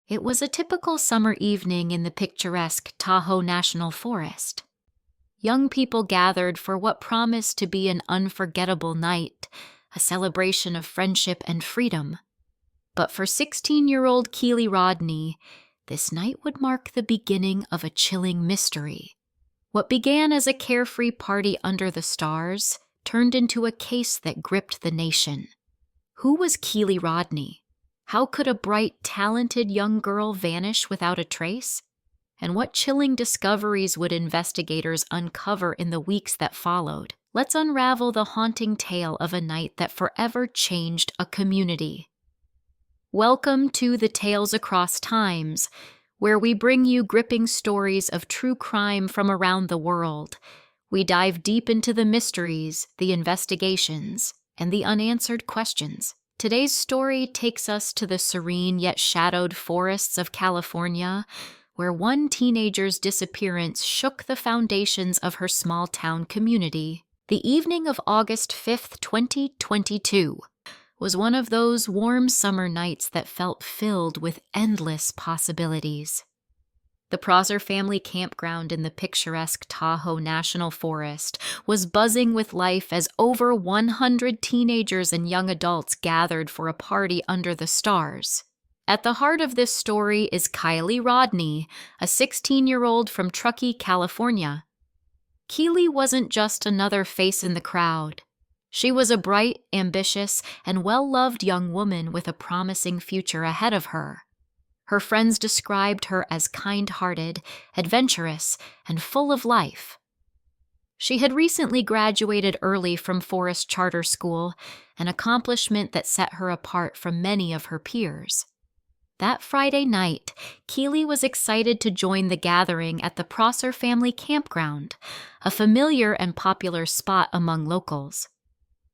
It was a typical summer evening in the picturesque Tahoe National Forest. Young people gathered for what promised to be an unforgettable night, a celebration of friendship and freedom. But for 16-year-old Kiely Rodni, this night would mark the beginning of a chilling mystery. What began as a carefree party under the stars turned into a case that gripped the nation. Who was Kiely Rodni? How could a bright, talented young girl vanish without a trace? And what chilling discoveries would investigators uncover in the weeks that followed? Let's unravel the haunting tale of a night that forever changed a community. Welcome to the Tales Across Times, where we bring you gripping stories of true crime from around the world. We dive deep into the mysteries, the investigations, and the unanswered questions. Today's story takes us to the serene yet shadowed forests of California, where one teenager's disappearance shook the foundations of her small-town community. The evening of August 5th, 2022, was one of those warm summer nights that felt filled with endless possibilities. The Prosser family campground in the picturesque Tahoe National Forest was buzzing with life as over 100 teenagers and young adults gathered for a party under the stars. At the heart of this story is Kiely Rodni, a 16-year-old from Truckee, California. Kiely wasn't just another face in the crowd. She was a bright, ambitious, and well-loved young woman with a promising future ahead of her. Her friends described her as kind-hearted, adventurous, and full of life. She had recently graduated early from Forest Charter School, an accomplishment that set her apart from many of her peers. That Friday night, Kiely was excited to join the gathering at the Prosser family campground, a familiar and popular spot among locals.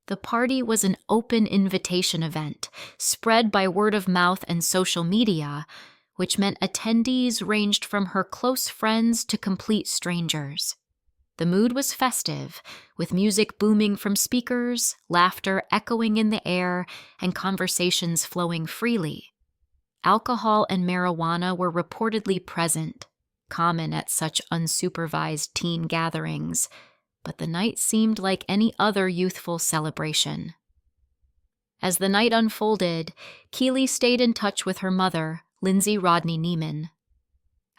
The party was an open invitation event, spread by word of mouth and social media, which meant attendees ranged from her close friends to complete strangers. The mood was festive, with music booming from speakers, laughter echoing in the air, and conversations flowing freely. Alcohol and marijuana were reportedly present, common at such unsupervised teen gatherings, but the night seemed like any other youthful celebration. As the night unfolded, Kiely stayed in touch with her mother, Lindsay Rodney Neiman.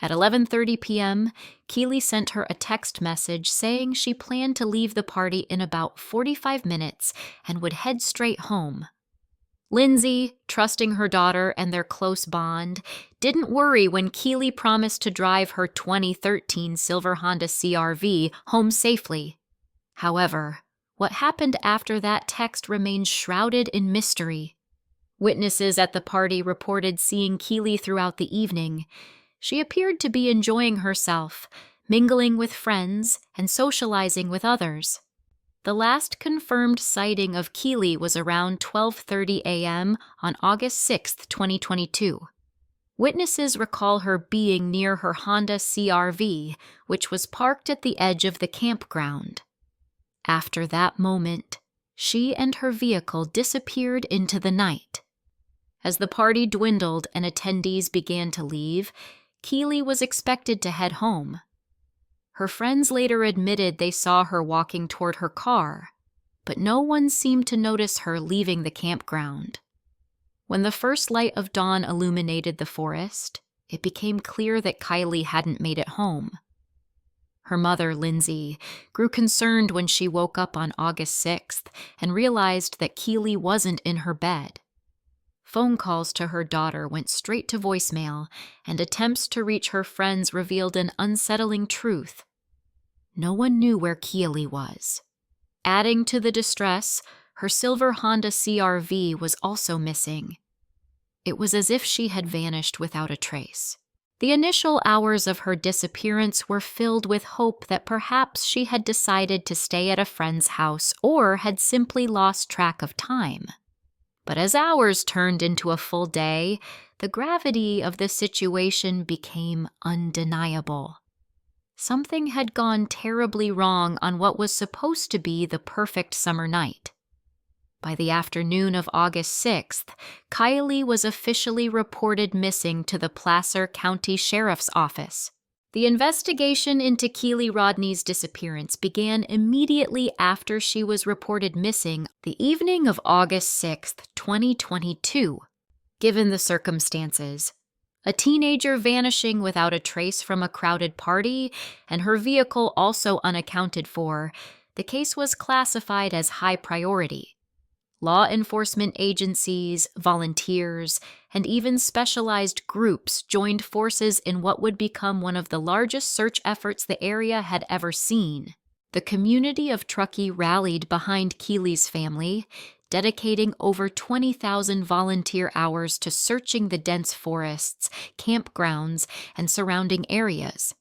At 11:30 p.m., Kiely sent her a text message saying she planned to leave the party in about 45 minutes and would head straight home. Lindsay, trusting her daughter and their close bond, didn't worry when Kiely promised to drive her 2013 silver Honda CR-V home safely. However, what happened after that text remains shrouded in mystery. Witnesses at the party reported seeing Kiely throughout the evening. She appeared to be enjoying herself, mingling with friends and socializing with others. The last confirmed sighting of Kiely was around 12:30 a.m. on August 6, 2022. Witnesses recall her being near her Honda CR-V, which was parked at the edge of the campground. After that moment, she and her vehicle disappeared into the night. As the party dwindled and attendees began to leave, Kiely was expected to head home. Her friends later admitted they saw her walking toward her car, but no one seemed to notice her leaving the campground. When the first light of dawn illuminated the forest, it became clear that Kiely hadn't made it home. Her mother, Lindsay, grew concerned when she woke up on August 6th and realized that Kiely wasn't in her bed. Phone calls to her daughter went straight to voicemail, and attempts to reach her friends revealed an unsettling truth. No one knew where Kiely was. Adding to the distress, her silver Honda CR-V was also missing. It was as if she had vanished without a trace. The initial hours of her disappearance were filled with hope that perhaps she had decided to stay at a friend's house or had simply lost track of time. But as hours turned into a full day, the gravity of the situation became undeniable. Something had gone terribly wrong on what was supposed to be the perfect summer night. By the afternoon of August 6th, Kiely was officially reported missing to the Placer County Sheriff's Office. The investigation into Kiely Rodni's disappearance began immediately after she was reported missing the evening of August 6th, 2022. Given the circumstances, a teenager vanishing without a trace from a crowded party and her vehicle also unaccounted for, the case was classified as high priority. Law enforcement agencies, volunteers, and even specialized groups joined forces in what would become one of the largest search efforts the area had ever seen. The community of Truckee rallied behind Kiely's family, dedicating over 20,000 volunteer hours to searching the dense forests, campgrounds, and surrounding areas.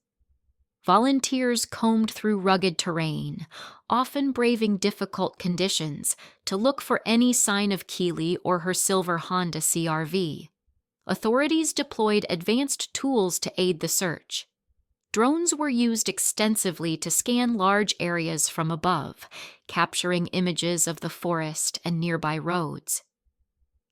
Volunteers combed through rugged terrain, often braving difficult conditions, to look for any sign of Kiely or her silver Honda CR-V. Authorities deployed advanced tools to aid the search. Drones were used extensively to scan large areas from above, capturing images of the forest and nearby roads.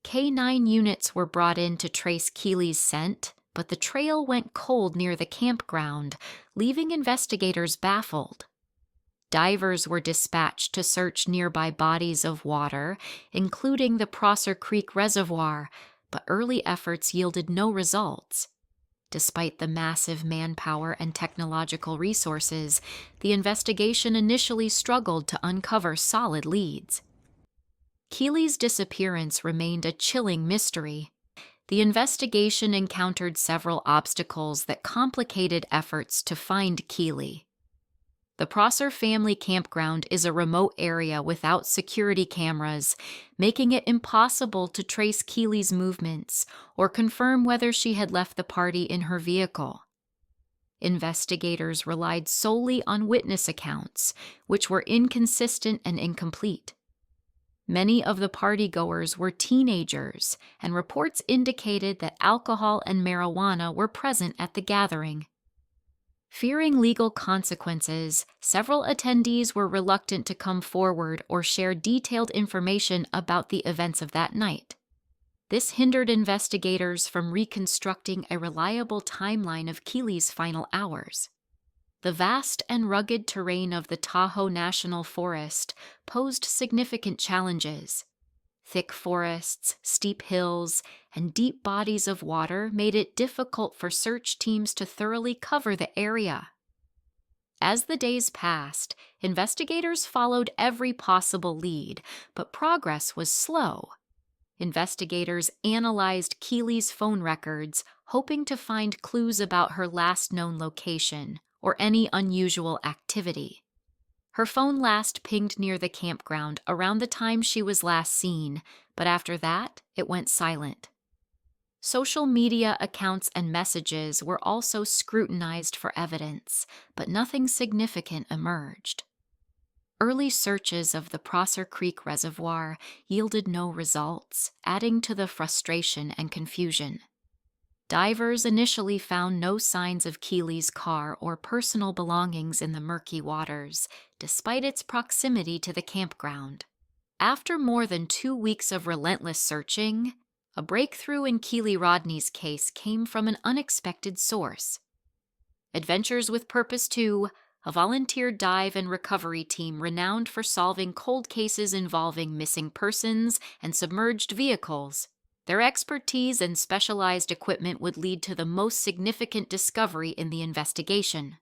K-9 units were brought in to trace Kiely's scent, but the trail went cold near the campground, leaving investigators baffled. Divers were dispatched to search nearby bodies of water, including the Prosser Creek Reservoir, but early efforts yielded no results. Despite the massive manpower and technological resources, the investigation initially struggled to uncover solid leads. Kiely's disappearance remained a chilling mystery. The investigation encountered several obstacles that complicated efforts to find Kiely. The Prosser family campground is a remote area without security cameras, making it impossible to trace Kiely's movements or confirm whether she had left the party in her vehicle. Investigators relied solely on witness accounts, which were inconsistent and incomplete. Many of the partygoers were teenagers, and reports indicated that alcohol and marijuana were present at the gathering. Fearing legal consequences, several attendees were reluctant to come forward or share detailed information about the events of that night. This hindered investigators from reconstructing a reliable timeline of Kiely's final hours. The vast and rugged terrain of the Tahoe National Forest posed significant challenges. Thick forests, steep hills, and deep bodies of water made it difficult for search teams to thoroughly cover the area. As the days passed, investigators followed every possible lead, but progress was slow. Investigators analyzed Kiely's phone records, hoping to find clues about her last known location or any unusual activity. Her phone last pinged near the campground around the time she was last seen, but after that, it went silent. Social media accounts and messages were also scrutinized for evidence, but nothing significant emerged. Early searches of the Prosser Creek Reservoir yielded no results, adding to the frustration and confusion. Divers initially found no signs of Kiely's car or personal belongings in the murky waters, despite its proximity to the campground. After more than 2 weeks of relentless searching, a breakthrough in Kiely Rodni's case came from an unexpected source. Adventures with Purpose 2, a volunteer dive and recovery team renowned for solving cold cases involving missing persons and submerged vehicles. Their expertise and specialized equipment would lead to the most significant discovery in the investigation.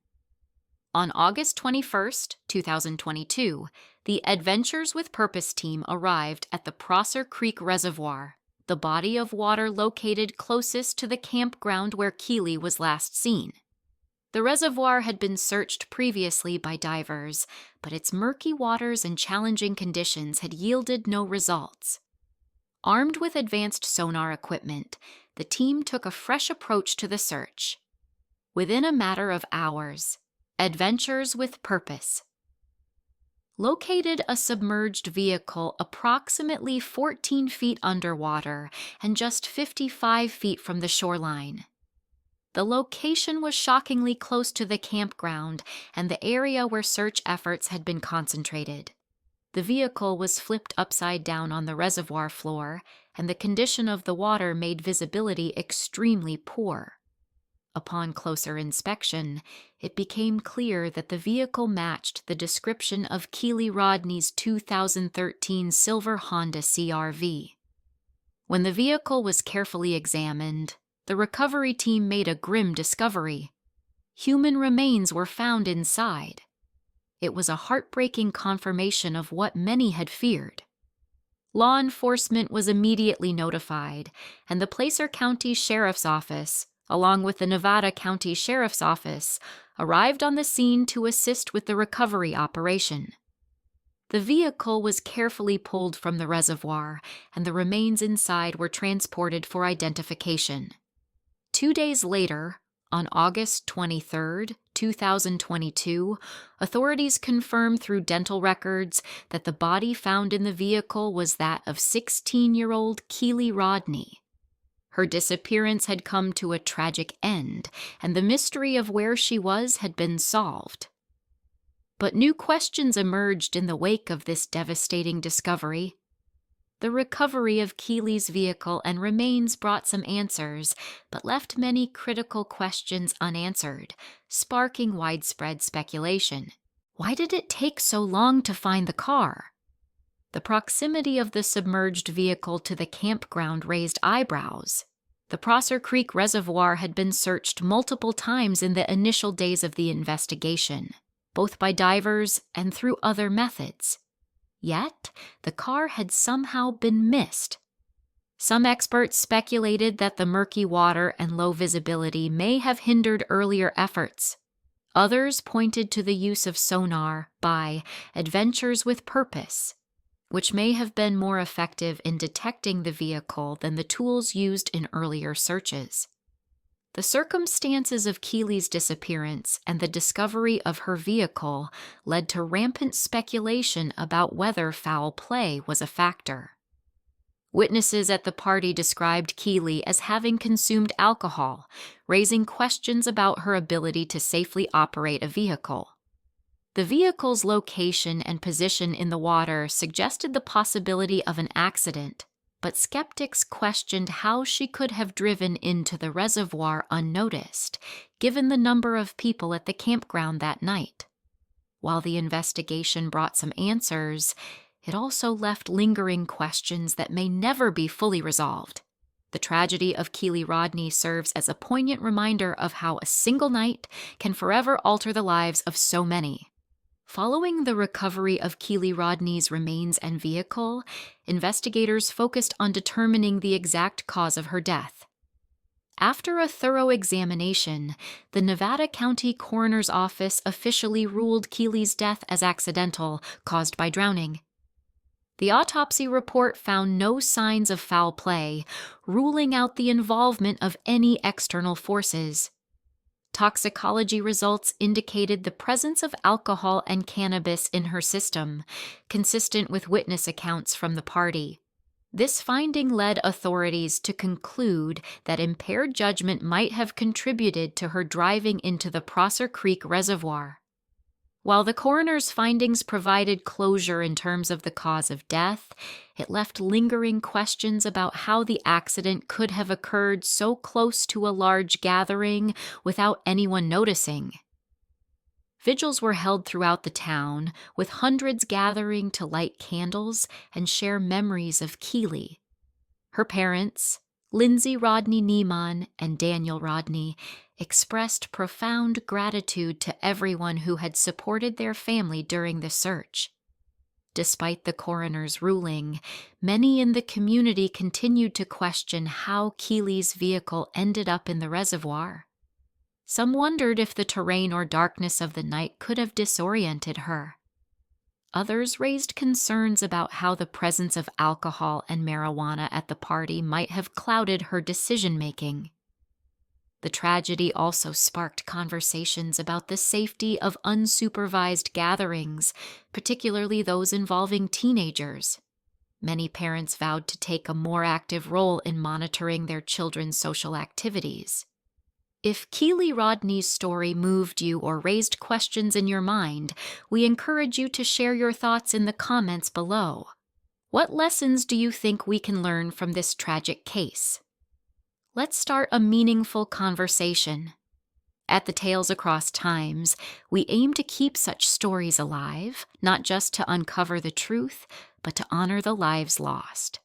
On August 21, 2022, the Adventures with Purpose team arrived at the Prosser Creek Reservoir, the body of water located closest to the campground where Kiely was last seen. The reservoir had been searched previously by divers, but its murky waters and challenging conditions had yielded no results. Armed with advanced sonar equipment, the team took a fresh approach to the search. Within a matter of hours, Adventures with Purpose located a submerged vehicle approximately 14 feet underwater and just 55 feet from the shoreline. The location was shockingly close to the campground and the area where search efforts had been concentrated. The vehicle was flipped upside down on the reservoir floor, and the condition of the water made visibility extremely poor. Upon closer inspection, it became clear that the vehicle matched the description of Kiely Rodni's 2013 silver Honda CR-V. When the vehicle was carefully examined, the recovery team made a grim discovery. Human remains were found inside. It was a heartbreaking confirmation of what many had feared. Law enforcement was immediately notified, and the Placer County Sheriff's Office, along with the Nevada County Sheriff's Office, arrived on the scene to assist with the recovery operation. The vehicle was carefully pulled from the reservoir, and the remains inside were transported for identification. 2 days later, on August 23, 2022, authorities confirmed through dental records that the body found in the vehicle was that of 16-year-old Kiely Rodni. Her disappearance had come to a tragic end, and the mystery of where she was had been solved. But new questions emerged in the wake of this devastating discovery. The recovery of Kiely's vehicle and remains brought some answers, but left many critical questions unanswered, sparking widespread speculation. Why did it take so long to find the car? The proximity of the submerged vehicle to the campground raised eyebrows. The Prosser Creek Reservoir had been searched multiple times in the initial days of the investigation, both by divers and through other methods. Yet, the car had somehow been missed. Some experts speculated that the murky water and low visibility may have hindered earlier efforts. Others pointed to the use of sonar by Adventures with Purpose, which may have been more effective in detecting the vehicle than the tools used in earlier searches. The circumstances of Kiely's disappearance and the discovery of her vehicle led to rampant speculation about whether foul play was a factor. Witnesses at the party described Kiely as having consumed alcohol, raising questions about her ability to safely operate a vehicle. The vehicle's location and position in the water suggested the possibility of an accident, but skeptics questioned how she could have driven into the reservoir unnoticed, given the number of people at the campground that night. While the investigation brought some answers, it also left lingering questions that may never be fully resolved. The tragedy of Kiely Rodni serves as a poignant reminder of how a single night can forever alter the lives of so many. Following the recovery of Kiely Rodni's remains and vehicle, investigators focused on determining the exact cause of her death. After a thorough examination, the Nevada County Coroner's Office officially ruled Kiely's death as accidental, caused by drowning. The autopsy report found no signs of foul play, ruling out the involvement of any external forces. Toxicology results indicated the presence of alcohol and cannabis in her system, consistent with witness accounts from the party. This finding led authorities to conclude that impaired judgment might have contributed to her driving into the Prosser Creek Reservoir. While the coroner's findings provided closure in terms of the cause of death, it left lingering questions about how the accident could have occurred so close to a large gathering without anyone noticing. Vigils were held throughout the town, with hundreds gathering to light candles and share memories of Kiely. Her parents, Lindsay Rodni Niemann and Daniel Rodni, expressed profound gratitude to everyone who had supported their family during the search. Despite the coroner's ruling, many in the community continued to question how Kiely's vehicle ended up in the reservoir. Some wondered if the terrain or darkness of the night could have disoriented her. Others raised concerns about how the presence of alcohol and marijuana at the party might have clouded her decision-making. The tragedy also sparked conversations about the safety of unsupervised gatherings, particularly those involving teenagers. Many parents vowed to take a more active role in monitoring their children's social activities. If Kiely Rodni's story moved you or raised questions in your mind, we encourage you to share your thoughts in the comments below. What lessons do you think we can learn from this tragic case? Let's start a meaningful conversation. At the Tales Across Times, we aim to keep such stories alive, not just to uncover the truth, but to honor the lives lost.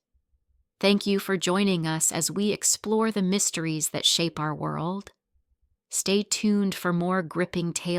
Thank you for joining us as we explore the mysteries that shape our world. Stay tuned for more gripping tales